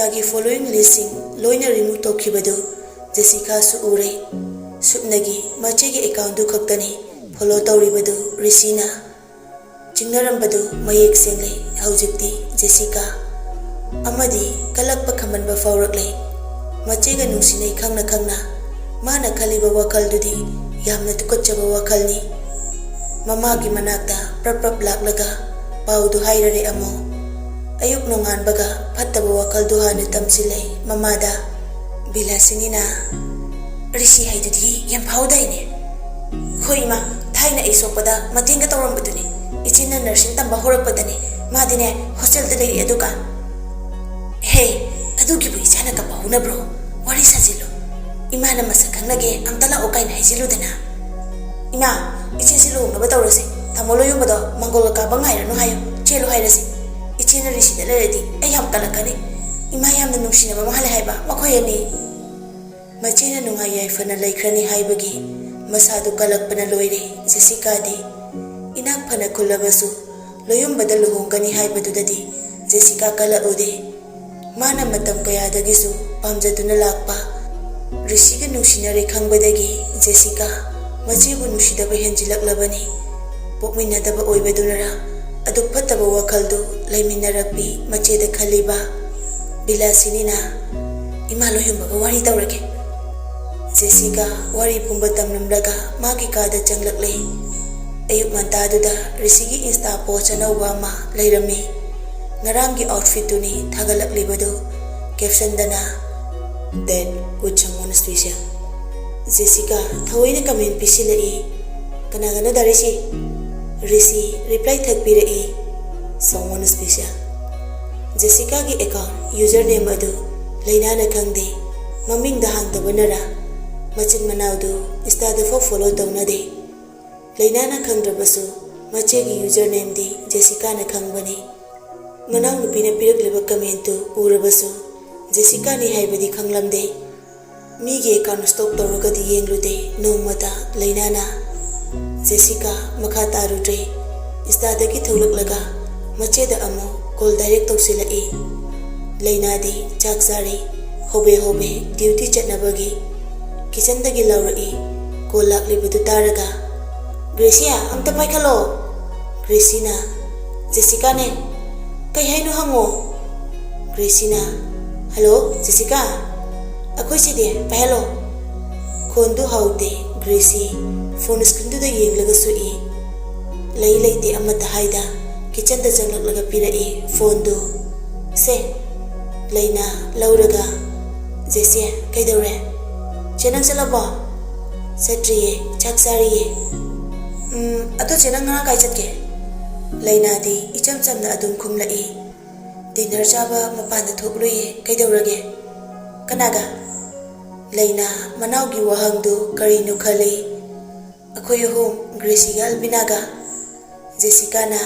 Jessica ki following listing loina remove tokibadu Jessica su ure supnagi mache ki account du khaktani follow tawribadu Risina chingnarambadu mayek sengle haujikti Jessica amadi kalakpa khamanba fawraklei mache ga nungsinai khangna mana khaliba wakal dudi yamna tukachaba wakalni mama ki manakta prap laklaga paudu hairare amo ayuk nongan baga phattaba wakal du hana tamsilai mamada bilasinina Risi haidudi yam phaudaine khoima thaina isopada matinga tawrambaduni ichina nursing tamba horapadani madine hostel da lei eduka hey adugi bu ichana ka pauna bro wari sajilo imana masakanage amtala okaina haijiludana ima ichisilu ngaba tawrase thamolo yumado mangol ka bangai no hayo chelo hairase ichina Risi da leredi ay ham kalakani ima yamna nungsina ba mahal haiba makhoyani Machina nunga yai fana laikrani haibagi masadu kalakpana loire Jessica di inak fana kullabasu loyum badal luhongkani haibadudadi Jessica kala ude mana matam kaya dagisu pamjaduna lakpa Risi ga nungsinare khangbadagi Jessica machibu nungsidaba henjilaklabani pokminadaba oibadunara aduk phattaba wakhaldu laiminarappi macheda khaliba bilasinina ima loyumbaga wari tawrake Jessica wari pumba tamnamraga magi kada changlakle ayuk mantaduda Risi gi insta post anauba ma leirami ngarangi outfit tuni thagalaklibadu caption dana that good someone special Jessica thawaini comment pisilai kana darisi Risi reply thakpirai someone special Jessica gi account username adu leinana khangde maming da hangdabanara Machin manaudu istada fo follow tawnade leinana khangdrabasu mache gi username di Jessica na khangbani manau nupina pirakleba comment tu urabasu Jessica ni haibadi khanglamde mi ge account stop tawraga di yenglude nomata leinana Jessica makha tarudre istada gi tholaklaga mache da amo call direct tawsilai leinadi chakzari hobe duty chatnabagi kitchen da gilauri ko lakli budu taraga Gracia amta paikhalo Gracina Jessica ne kai hainu hango Gracina hello Jessica akoi side pahelo khondu haude Gracie phone screen du da yenglaga sui leite amata haida kitchen da janglaklaga pirai phone du se leina lauraga Jessia kaidore Chenang selaba Satriye chaksariye Ato chenang nga kai chatke Laina di icham chamna adum khumlai dinner chaba mapanda thokluye kaidawrage kanaga Laina manau gi wahangdu karinu khali akoy hom Gracie gal binaga Jessica na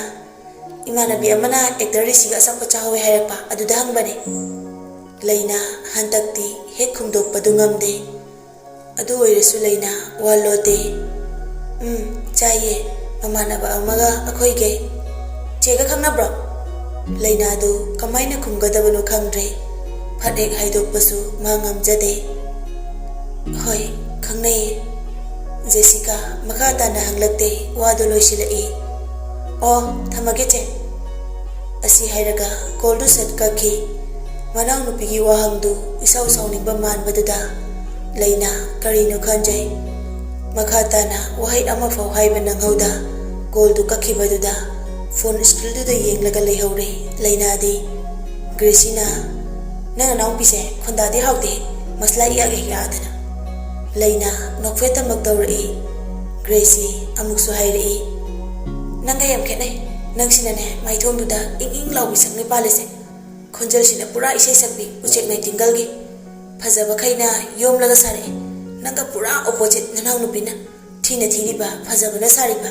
imanabi amana actor Risiga sakpa chahowe hairapa aduda hangbane Laina hantakti hek khumdok padungamde adu oiresu leina walote chaye mamanaba amaga akhoige chega khangnabro leina du kamaina khumgadabano khangdre phadek haidokpasu mangamjade hoi khangnai Jessica makata na hanglakte wadu loisilai o thamage che asi hairaga koldu satkaki manang nupigi wahangdu isau sauningba manbaduda Laina karino khanjai makhatana wahai ama fau haiba nanghauda goldu kakhibaduda phone screen du da yenglaga leihore Laina di Gracina nang naung pise khonda di haude masla iya ge yadana Laina nokfeta magtawri Gracie amuksu hairi nang gayam khenai nang sinane maithom du da ing law bisakni palese khonjal sina pura isai sakbi uchek nai tingal gi Fazaba kaina yom laga sare nanga pura opposite nanau nupina thina thiriba fazaba na sariba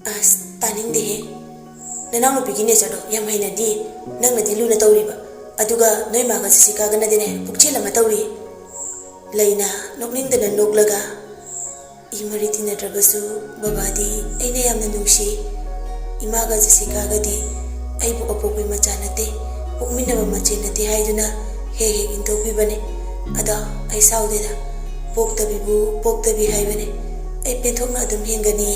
as taning de nanau nupi gine chado yam haina di nangna dilu na tawriba aduga noi maga Jessica ga na dine pukchela ma tawri Laina nokning dana noklaga imari tina trabasu babadi aina yamna nungshi imaga Jessica ga di aibu apopi machanate pokminaba mache nate haiduna he intokpibane ada ai saudeda poktabi haibane ai penthokna adum hengani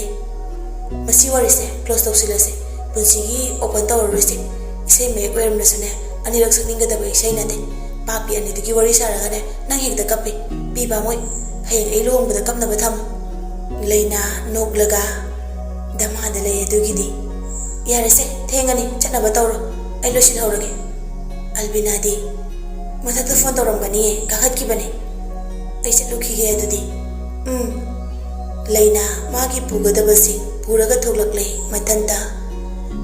masi warise close tawsilase punsigi open tawrose isai me oiram nasune anirak sakninga da bai sai nate papi ani duki wari saraga ne nang hekda kape piba moi hayeng ai lohong bada kapna batham leina noglaga dama da lay dugidi yarese thengani chana batawro ai losil hawrage albina di mathata phone tawram gani kakhat ki bane ai chatluki ge adudi leina magi pugada basi puraga thoglakle matanta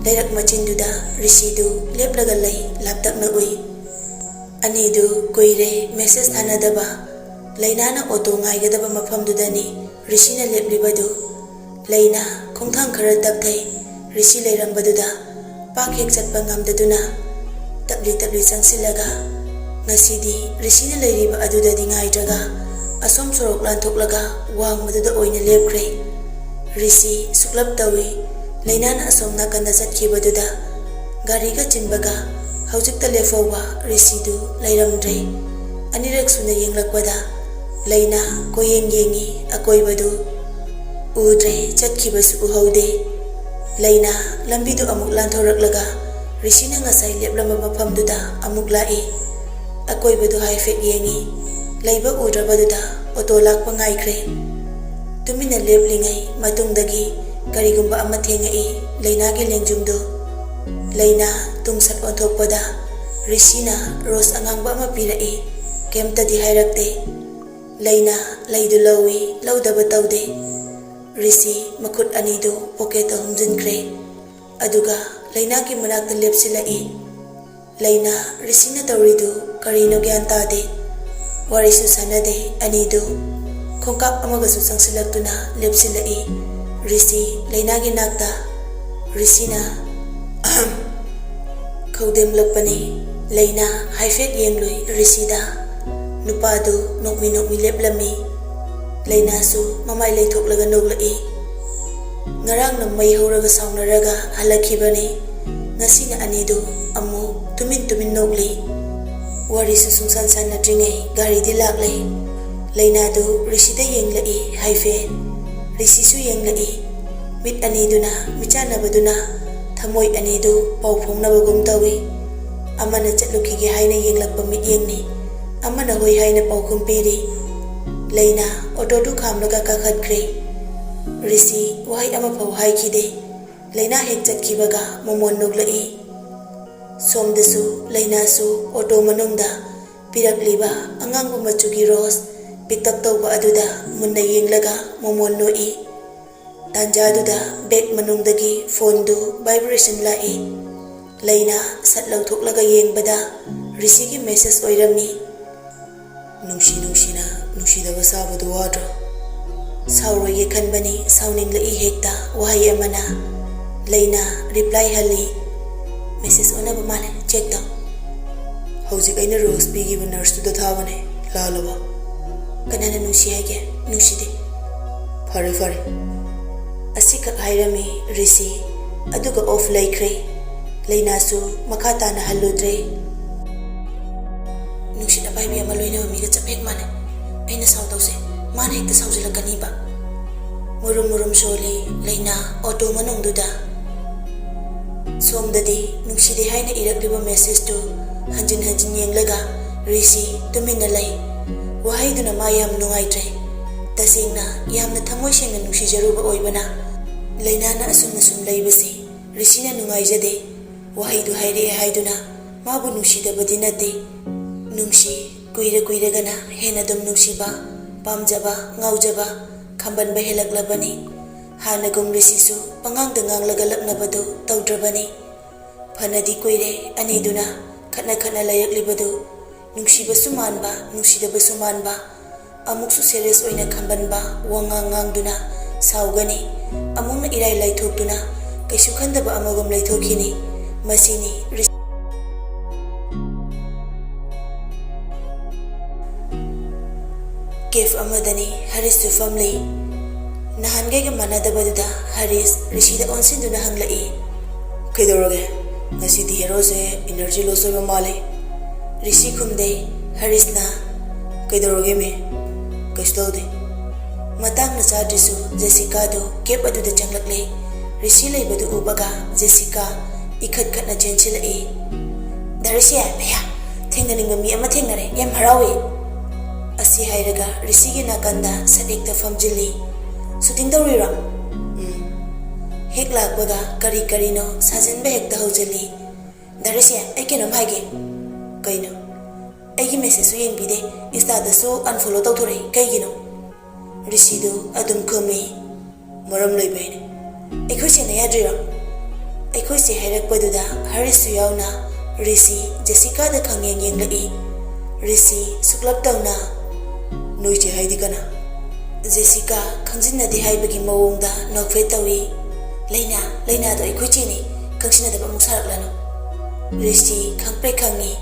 leirak machinduda rishidu leplaga lay laptak na ui anidu koire message thanadaba leina na auto ngaigadaba mafamdudani rishina leplibadu leina khongthang khara tapthai rishi leirambaduda pakhek chatpa ngamdaduna tabli changsilaga ngasidi rishina leiriba adudadi ngaidraga asom sorok lanthoklaga wangmaduda oina lepkhre rishi suklap tawi leina na asom nakanda chatkibaduda gariga chinbaga haujikta lefowa risidu leiramdre anirak suna yenglakpada leina koyeng yengi akoibadu udre chatkibasu uhaude leina lambidu amuk lanthoraklaga rishina ngasai leplamba mafamduda amuk lai akoibadu haifek yengi leiba udrabaduda auto lakpa ngaikre tumina leplingai matungdagi karigumba ama thengai leina gi lengjumdo leina tungsat onthokpada rishina rose angangba ama pirai kemta di hairakte leina leidu lawi laudaba taude rishi makut anidu pocket humjinkre aduga leina ki manakta lepsilai leina rishina tawridu karino gyan tade warisu sanade anidu khongkap amagasu sangsilaktuna lepsilai rishi leina gi nakta rishina kaudem lapani leina haifet yenglui risida nupadu nokmi leplami leina su mamai leithoklaga noglai ngarang na mai horaga saunaraga halakhibani ngasina anidu amu tumin nogli wari su sungsan san na tringai gari di laklai leina du risida yenglai haife risi su yenglai mit aniduna michana baduna thamoi anidu pau phongnabagum tawi amana chatluki ge haina yenglakpa mit yengni amana hoi haina pau kumpiri leina auto du khamlaga kakhatkre rishi wahai ama pau haikide leina hek chatkibaga momon noglai somdasu leina su auto manungda pirakliba angangbu machugi rose piktap tawba aduda munna yenglaga momon noi tanjaduda bag manungdagi phone du vibration lai leina satlau thoklaga yengbada rishi gi message oirami nushina nushidaba sabadu wadro sauro ye khanbani sauning lai hekta wahai amana leina reply hali message onaba male check down hojik aina rose pigi ba nurse du thabane lalaba kanana nushi hage nushide fare asika hairami rishi aduga off laikre leina su makata na haludre nushida baibi amaloina miga chapek mane aina saw tawse mane hekta sawjilakani ba murum soli leina auto manungduda somdadi nushide haina irakliba message tu hanjin yenglaga rishi tumina lai wahaiduna mayam nungaitre tasingna yamna thamoi sengna nushi jaruba oibana leina na asum leibasi rishina nungaijade wahaidu haire haiduna mabu nushida badinate nungshi kuire gana hena dum nungsiba pamjaba ngaujaba khamban behelaklabani hanagum risisu pangang dangang lagalaknabadu tawdrabani phanadi kuire aniduna khana layaklibadu nungsiba sumanba nushidaba sumanba amuksu serious oina khambanba wangangangduna saugani amungna irai laithokduna kaisu khandaba amagum laithokini masini kef amadani haris tu family nahange ga manadabaduda haris rishida onsinduna hanglai kaidoroge Ngasi di hero se energy loss oiba male. Rishi khumde Harisna kaidoroge me kaistode. Matang na chadrisu Jessica do kep adu da changlakle. Rishi leibadu ubaga Jessica ikhat khatna chenchilai. Darisi ya thengnaninga mi ama thengnare yam harawe. Asi hairaga Rishi gi nakanda sadekta famjili. Shooting tawrira. Hek lakbaga kari karino sajenba hekta hojali. Darisi ai kenom haige. Kaino. Aigi message su yengbide Insta da su unfollow tawthore kaigino. Rishi do adum khumi maram leibaine. Aikhoi se na yadrira. Aikhoi se hairakpaduda Haris su yauna Rishi Jessica da khangyeng yenglai. Rishi suklap tawna noije haidi kana. Jessica khangjinna de haibagi mawongda nokfe tawi. Leina do aikhoi cheni khangsina da bamuk saraklano. Rishi khangpe khangi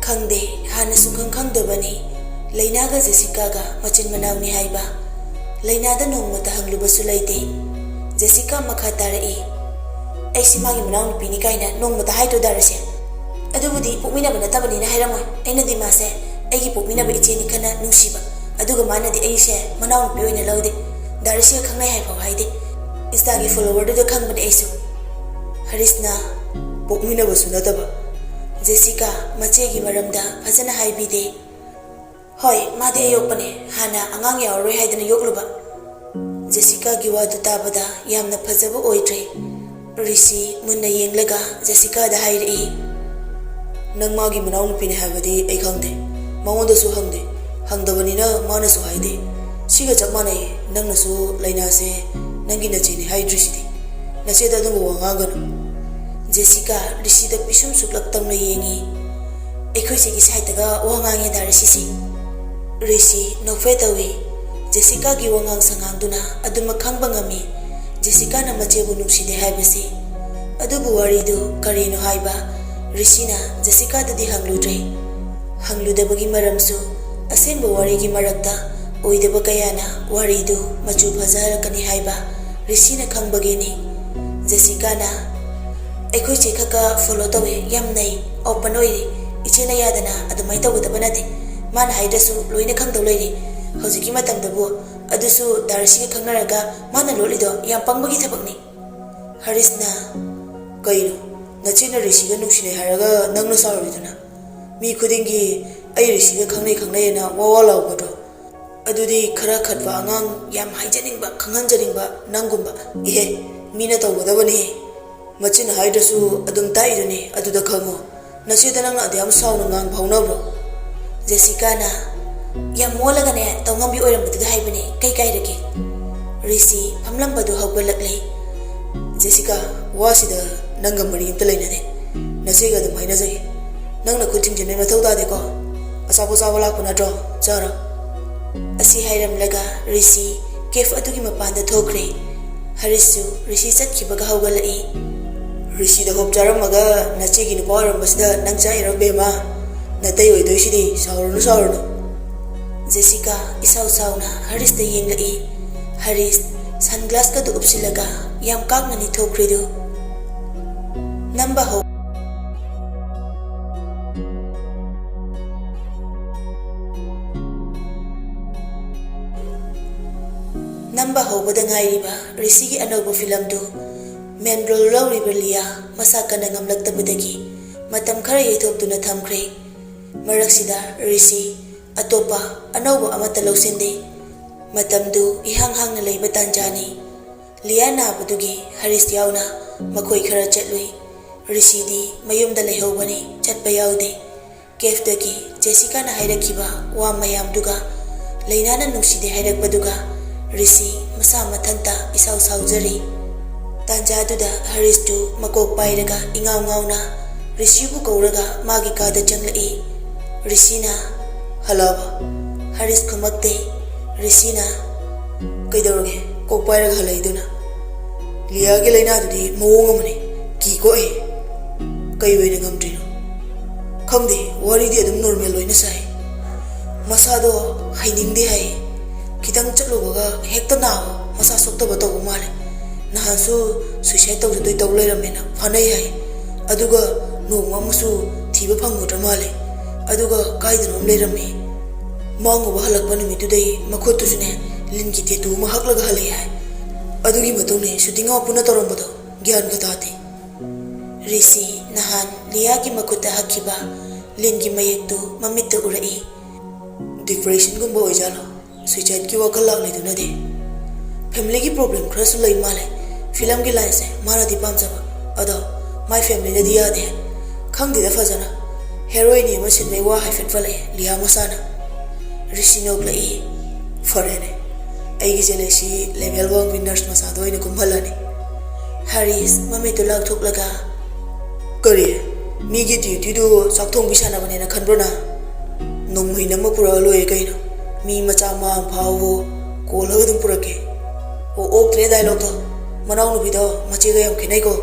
khangde hana sungkhang khangdabani. Leina ga Jessica ga machin manaw ni haiba. Leina da nongmata hanglubasu laite. Jessica makha tarai. Ai simagi manaw ni pini kaina nongmata haito darase. Adubudi pukmina bana tabani na hairamoi. Aina di mase aigi pukmina ba icheni kana nungsiba. Aduga mana di ai se manaw ni piyoina laude. Darase khangnai haifau haide. Insta gi follower do khangbani aisu. Harisna pukmina basu nataba. Jessica machegi maramda fajana haibide. Hoi made ayokpane hana angang yauroi haidana yokluba. Jessica gi wadu tabada yamna phajaba oidre. Rishi munna yenglaga Jessica da hairei. Nangma gi manaw nupine habadi ai khangde. Mamonda su hangde. Hangdabanina mana su haide. Siga chapmanai nangna su Leina se nangi nachini haidrisidi. Nacheda dum wangangano. Jessica Rishi da pisum suklak tamna yengi. Aikhoi se gi saitaga wangange da Rishi. Rishi nofetawi Jessica gi wangang sangangduna aduma khangba ngami. Jessica na machebu nungside haibasi. Adubu waridu karino haiba. Rishi na Jessica da di hangludre. Hangludabagi maramsu asenba wari gi marakta oidaba kayana waridu machu phajarakani haiba. Rishi na khangbageni. Jessica na aikhoi che khaka follow tawe yamnai open oiri ichena yadana adumai tawdaba nate. Mana haidasu loina khangdaw leiri. Hojiki matamdabu adusu Darasi ga khangnaraga mana lolido yam pangbagi thabakni. Harisna kaino nachina Rishi ga nungsine haraga nangna saruiduna. Mi khudingi ai Rishi ga khangnai na wawalaw godo. Adudi khara khatwa angang yam haijaningba khanghanjaningba nangumba ihe mina tawgadabani. Machina haidasu adum taiduni aduda khango. Nasida nangna adyam sawna ngang bhaunabro. Jessica na yam molaga ne tawngambi oirambadu haibani kai rake. Rishi phamlambadu hawgalakle. Jessica wasida nanga mari imta lainade. Nasiga dum haina jai. Nangna khuting jene mathau da de ko. Asabu sawala kuna dro jara. Asi hairamlaga Rishi kef adugi mapanda thokre. Harisu Rishi chatkibaga hawgalai. Rishi da hop jaramaga nachigi nupa orambasida nangcha irabema. Natai oidoisidi saurunu. Jessica isau sauna Haris da yenglai. Haris sunglass ka du upsilaga yam kaknani thokredu. Namba hobada ngairiba Rishi gi anauba film du main role lawriba Lia masakana ngamlaktabadagi matam khara yethokduna thamkhre. Maraksida Rishi atopa anauba amata lausinde. Matamdu ihang-hangna leiba tanjani. Lia nabadugi Haris yauna makhoi khara chatlui. Rishi di mayumda leihobani chatpa yaude. Keftagi Jessica na hairakiba wa mayamduga Leina na nungside hairakpaduga Rishi masa mathanta isau saujari. Tanjaduda Haris tu makok pairaga ingaw-ngawna Rishi bu kauraga magi kada changlai. Rishi na halaba. Haris kumakte. Rishi na kaidoroge kok pairaga halaiduna. Lia gi Leina dudi mawong amani ki ko e kai wena ngamdrino. Khangde wari di adum normal loina sai. Masado hainingde hai. Kitang chatlubaga hekta nawa masa soktaba tawba male. Nahansu suicide tawjadoi taw leiramena phanai hai. aduga nongma musu thiba phangudra male aduga kaidanom leirami mangu bahalakpa numitudai makhotusune linki tetu mahaklaga hale hai adugi matone shooting apuna torambado gyan gatati Rishi nahan liya ki makuta hakiba linki mayektu mamitta urai depression gumba ojalo suicide ki wakal lagle dunade family ki problem khrasu lai male film ki line se mara di pamjaba ado my family na diya de khangdi da fajana heroine ma sinmei wa haifet vale liya masana Rishi noglai forene aigi jealousy level 1 winners masado ine kumhalani Haris mami to lag thok laga kari mi gi duty do sakthong bisana bane na khanbrona nong mahina ma pura loi kaino mi macha ma phawo kol ha dum purake o tre dialogue to manau nu bido machi ga yam khinai ko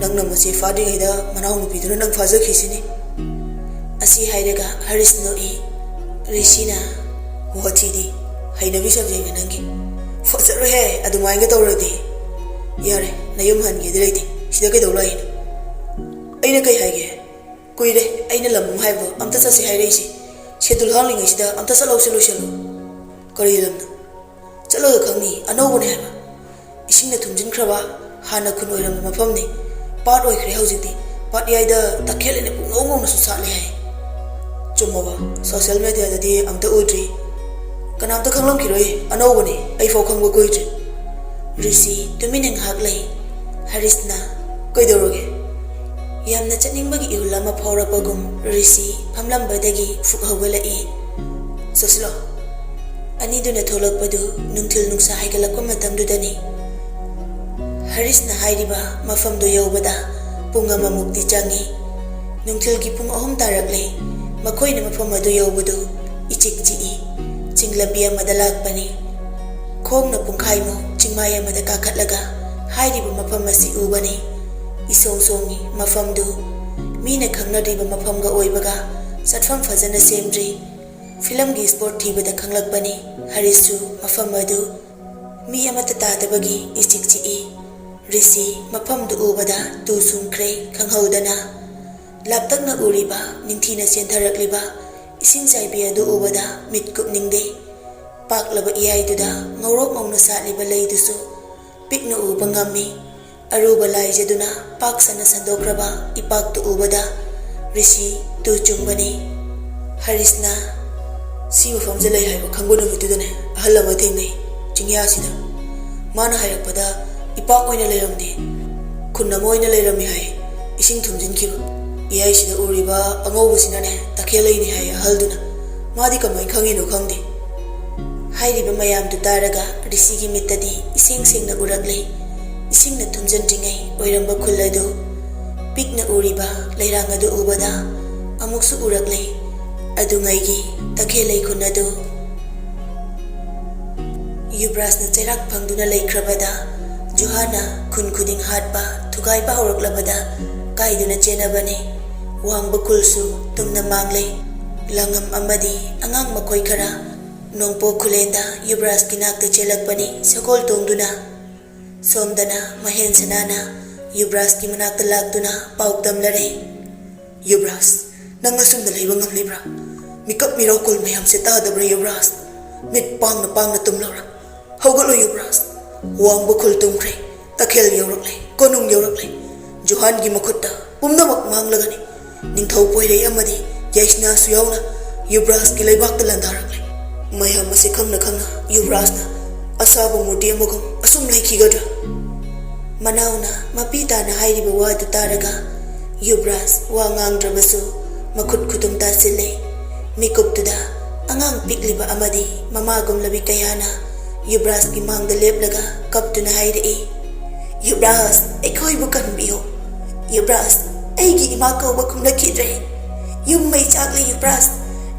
nang na machi fadi ga da manau nu bido nang faja khisini asi hairaga Haris no e Rishina wachidi haina bi subject nangi fajaro he adumai ga tawradi yare nayum han gi direti sida kai dawlai aina kai haige kuire aina lam haibo amta sa si haire si schedule hangling sida amta sa law solution kari lam chalo ga khangni anau bone ha ising na thumjin khraba hana khun oiram mafam ni part oi khre haujiti part yai da takhele ne pungong ngong su sa le hai chumaba social media da di amta udri kanam ta khanglam kiroi anau bone ai fo khangbo koitri Rishi tumineng haglai Harisna koidoroge yamna chatningbagi ihulama phawrapagum Rishi phamlambadagi fukhawalai soslo ani duna tholakpadu nungthil nungsa haigalakpa matamdudani Harisna hairiba mafamdo yawbada punga mamukti changi nungthilgi pung ahum taraklai makoina mafam adu yawbadu ichik chi chinglabi amada lakpani khongna pungkhaimo chingmai amada kakhatlaga hairiba mafam asi ubani isong songi mafamdu mina khangnariba mafamga oibaga satfam fajana semri film gi sport thibada khanglakbani Harisu mafam adu mi amata tadabagi ichik chi Rishi mafamdu ubada tu sungkre khanghaudana laptakna uriba ningthina sentharakliba ising chaibi adu ubada mitkup ningde paklaba iyai duda ngorok ngongna satliba leidusu pikna uba ngami aruba laijaduna paksana sandokraba ipaktu ubada Rishi tu chungbani Harisna si mafamja lei haiba khangbono mitudane ahalama thengnei chingya sida mana hairakpada ipak oina leiramde khunna moina leirami hai ising thumjin kiba iyai sida uriba angaubu sinane takhelai ni hai ahalduna madi kamai khangino khangde hairiba mayam tu taraga Rishi gi mitadi ising singna uraklei ising na thumjan jingai oiramba khuladu pikna uriba leirang adu ubada amuksu uraklei adungai gi takhelai khunadu Yubras na chairak phangduna leikrabada Johana khun khuding hatba thugai ba horaklabada kaiduna chenabane wangba kulsu tumna manglei langam amadi angang makoi khara nongpo khulenda Yubras kinakta chelakpani sakol tongduna somdana mahen sanana Yubras ki manakta lagduna paukdamlare Yubras nang asumda leiba ngamlibra mikap miracle mayam se tadabra Yubras mit pangna tumlora hawgalo Yubras wangba khul tumkre takhel yawraklei konung yawraklei Johan gi makhutta pumnamak manglagani ningthau poirei amadi yaishna suyawna Yubras ki leibakta landaraklei mayam ase khangna Yubrasna asaba murti amagum asum laikhigadra manauna mapita na hairiba wadu taraga Yubras wa ngangdrabasu makhut khutum tasile mikuptuda angang pikliba amadi mamagum labi kayana Yubras ki mangda leplaga kaptuna hairi Yubras ekhoi bukan biyo Yubras aigi imako bakum nakidre yum mai chakle Yubras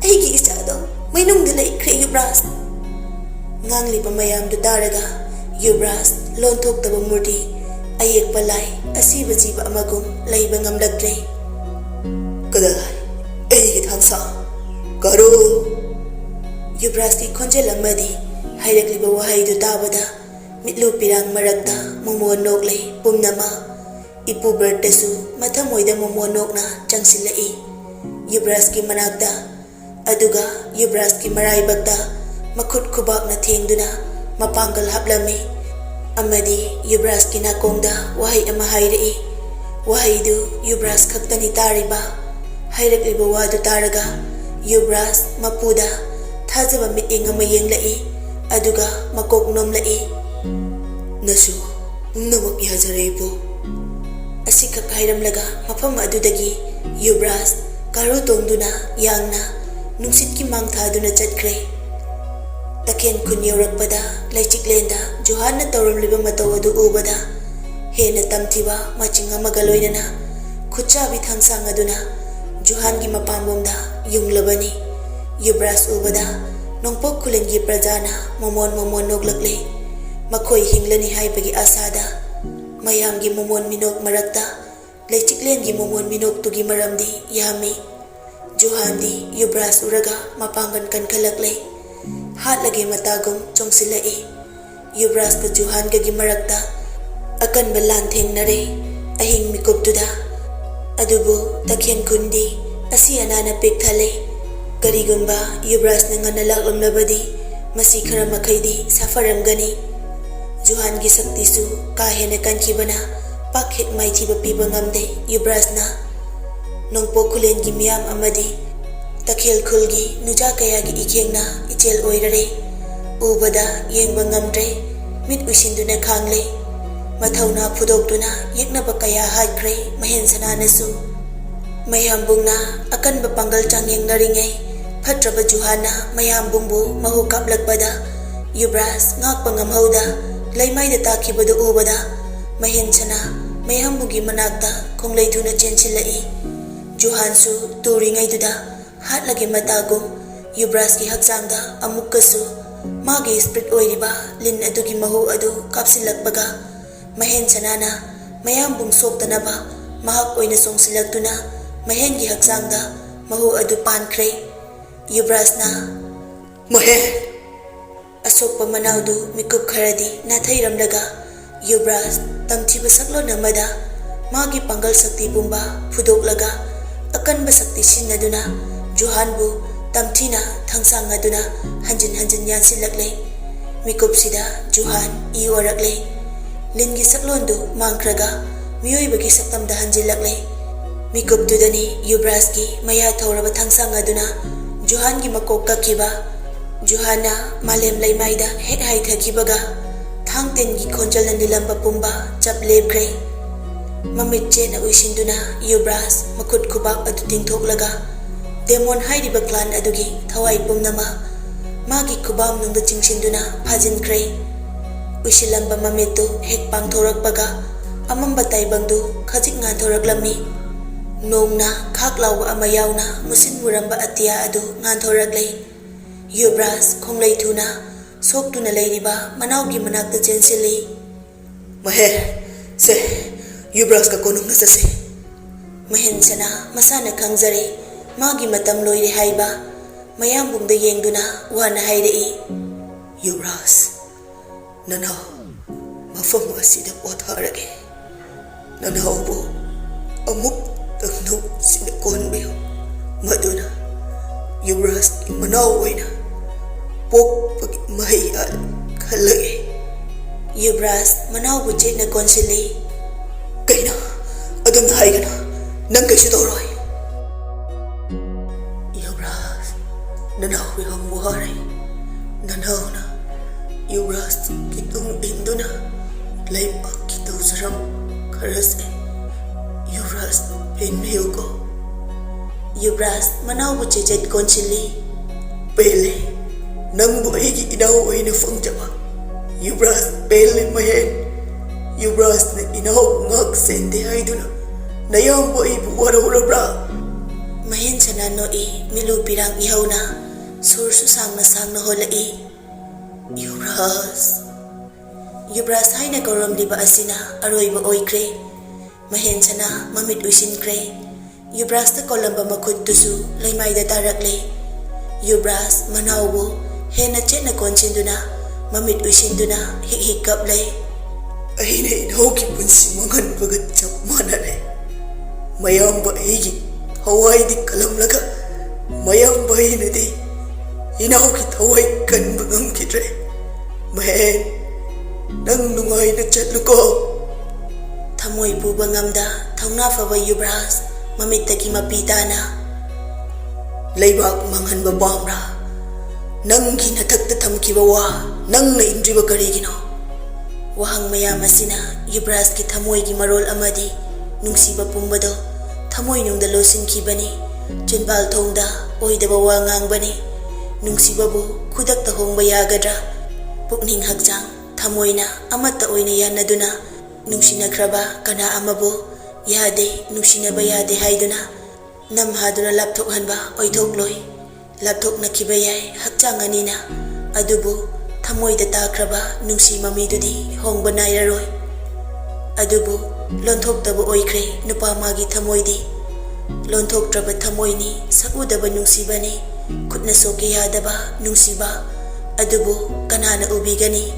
aigi isado mainung dilai kre Yubras ngangli pamayam du taraga Yubras lon thok taba murti ayek palai asiba jiba amagum laiba ngamlakre kadai aigi thangsa karo Yubras ki khonjel amadi hairakliba wahai du tabada mitlu pirang marakta mumo noklei pumnama ipu bertesu mathamoida momonokna changsilai Yuvrajki manakta aduga Yuvrajki maraibakta makhut khubakna thengduna mapangal haplami amadi Yuvrajki nakongda wahai ama hairei wahaidu Yuvraj khaktani tariba hairakliba wadu taraga Yuvraj mapuda thajaba miting ama yenglai aduga makok nomlai nasu namak yajaraibo asikak hairamlaga mafam adudagi Yuvraj karu tongduna yangna nungsitki mangthaduna chatkre takhen khun yaurakpada laichiklenda Johanna tawramliba mataw adu ubada hena tamthiba maching amaga loinana khuchabi thangsang aduna Johangi mapambomda yunglabani Yuvraj ubada nongpok khulengi prajana momon noglakle makhoi hinglani haibagi asada mayamgi momon minok marakta laichiklengi momon minok tugi maramdi yami Johandi Yuvraj uraga mapangan kankhalakle hatlage matagum chongsilai Yuvraj ka Johanga gi marakta akan balan thengnare ahing mikuptuda adubu takhen kundi asi anana pikthale karigumba Yuvraj na ngana laklamlabadi masi khara makhaidi safaramgani Johangi saktisu kahena kankhibana pakhek maithiba piba ngamde Yuvraj na nongpo khulengi miyam amadi takhel khulgi nuja kayagi ikhengna ichel oirare ubada yengba ngamdre mit usinduna khangle mathauna phudoktuna yeknaba kaya haikre mahen sananasu mayambungna akanba pangal changyeng naringai phatraba Johanna mayambungbu mahu kaplakpada Yuvraj ngakpa ngamhauda laimaida takhibada ubada mahen sana mayambungi manakta khongleithuna chensilai Johansu turingaituda hatlage matagum Yuvrajki hakchangda amukkasu magi spirit oiriba lin adugi mahu adu kapsilakpaga mahen sanana mayambung soktanaba mahak oina songsilaktuna mahengi hakchangda mahu adu pankre Yuvrajna mahen asokpa manaudu mikup kharadi nathairamlaga Yuvraj tamthiba saklon amada magi pangal sakti pumba phudoklaga akanba sakti sinnaduna Johanbu tamthina thangsang aduna hanjin yansilakle mikupsida Johan i orakle lingi saklondu mangkraga miyoibagi saktamda hanjilakle mikuptudani Yuvrajki maya thoraba thangsang aduna Johangi makok kakiba Johanna malem laimaida hek hai thakibaga thangtengi khonjal nilamba pumba chap lepkre mamit chena uisinduna Yuvraj makhut khubak adu tingthoklaga demon hairiba clan adugi thawai pumnama magi khubam nungda chingsinduna phajinkre uisilamba mamitu hek pangthorakpaga amamba taibangdu khajik nganthoraklami nongna khaklawba ama yauna musin muramba atia adu nganthorakle Yuvraj khongleithuna soktuna leiriba manawgi manakta chensili mahe se Yuvraj ka konung nasase mahen sana masana khangjare magi matam loire haiba mayambungda yengduna wana hairei Yuvraj nanaw mafam asida potharage nanawbu amuk tangnu sida konbeo maduna Yuvraj manaw oina pok pagi mahiyal khalage Yuvraj manawbu chena konsili kaina adum haigana nang kaisu doroi Yuvraj nanaw biham buhare nanawna Yuvraj kitung induna laipa kitau saram kharase Yuvraj penmeuko Yuvraj manawbu chejet konsili pele nangbu aigi inaw oina fangjaba Yuvraj pele mahen Yuvraj na inaw ngak sende haiduna nayambu aibu warahurabra mahen sana noi milu pirang ihauna sursu sangna holai Yuvraj haina kauramliba asina aroiba oikre mahen sana mamit usinkre Yuvraj ta kolamba makhuttusu laimaida tarakle Yuvraj manawbu hena chena konsinduna mamit usinduna hik kaplay ahina inawki punsi mangan bagat chap manare mayamba aigi hawai di kalam laga mayamba inadi inaw ki thawai kan bagam kidre mahen nang nungai na chatluko thamoi puba ngamda thongna fawa Yuvraj mamittagi mapitana leibak manghanba pamra nanggi nathakta thamkiba wa nangna indriba karigino wahang mayam asina Yuvraj ki thamoi gi marol amadi nungsiba pumbado thamoi nungda losinkhibani chenbal thongda oidaba wa ngangbani nungsibabu khudakta hongba yagadra pukning hakchang thamoina amatta oina yanaduna nungsinakhraba kana amabu yade nungsinaba yade haiduna namhaduna lapthokhanba oithokloy lapthoknakhiba yai hakchang anina adubu thamoida takraba nungsi mamidudi hongba nairaroi adubu lonthokdaba oikhre nupa magi thamoidi lonthoktraba thamoini sakudaba nungsibani khutna soke yadaba nungsiba adubu kanana ubigani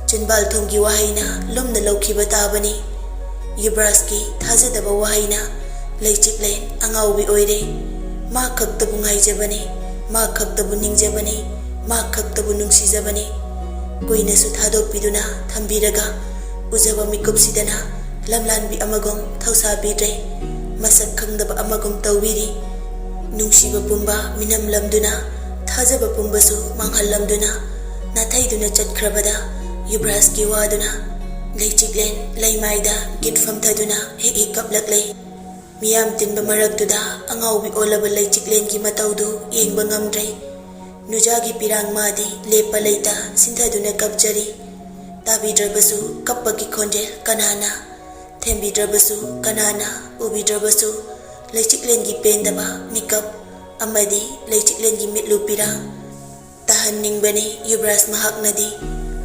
chenbal thonggi wahaina lomna lokhiba tabani Yuvraj ki thajadaba wahaina leichiklen angaubi oire ma khaktabu ngaijabani ma khaktabu ningjabani ma khaktabu nungsijabani koina su thadokpiduna thambiraga ujaba mikupsidana lamlanbi amagom thausabitre masak khangdaba amagom tawbiri nungsiba pumba minam lamduna thajaba pumbasu manghal lamduna nathaiduna chatkrabada Yuvraj ki waduna leichiklen leimaida gitfam thaduna heki kaplaklei miyam tinba maraktuda angaubi olaba leichiklen ki mataudu yengba ngamdre nujagi pirang madi lepa leita sinthaduna kapjari tabidrabasu kappaki khonjel kanana thembidrabasu kanana ubidrabasu leichiklen gi pendaba mikap amadi leichiklen gi mitlu pirang tahanningbani Yuvraj mahaknadi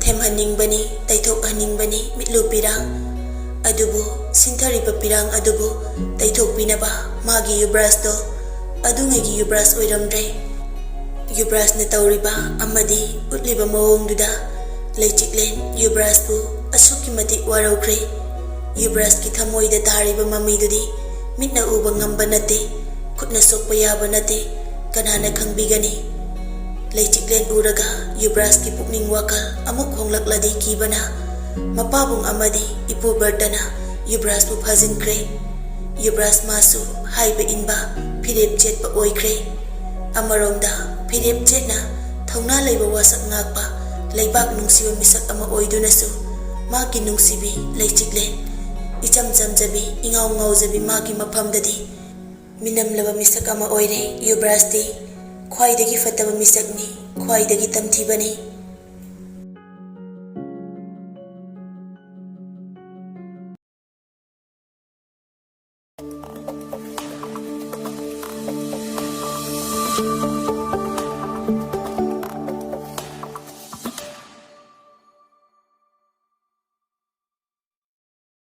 themhanningbani taithokhanningbani mitlu pirang adubu sinthariba pirang adubu taithokpinaba magi Yuvraj do adungegi Yuvraj oiramdre Yuvraj na tawriba amadi utliba mawongduda leichiklen Yuvraj bu asuki matik warokre Yuvraj ki thamoida tariba mamidudi mitna uba ngamba nate khutna sokpa yaba nate kanana khangbigani leichiklen uraga Yuvraj ki pukning wakal amuk honglakladi kibana mapabung amadi ipu bardana Yuvraj bu phajinkre Yuvraj masu haiba inba phirep chetpa oikre amaromda phirep chetna thongna leiba wasak ngakpa leibak nungsiba misak ama oidunasu magi nungsibi leichiklen icham chamjabi ingaw ngawjabi magi maphamdadi minamlaba misak ama oire Yuvraj di khwaidagi fataba misakni khwaidagi tamthibani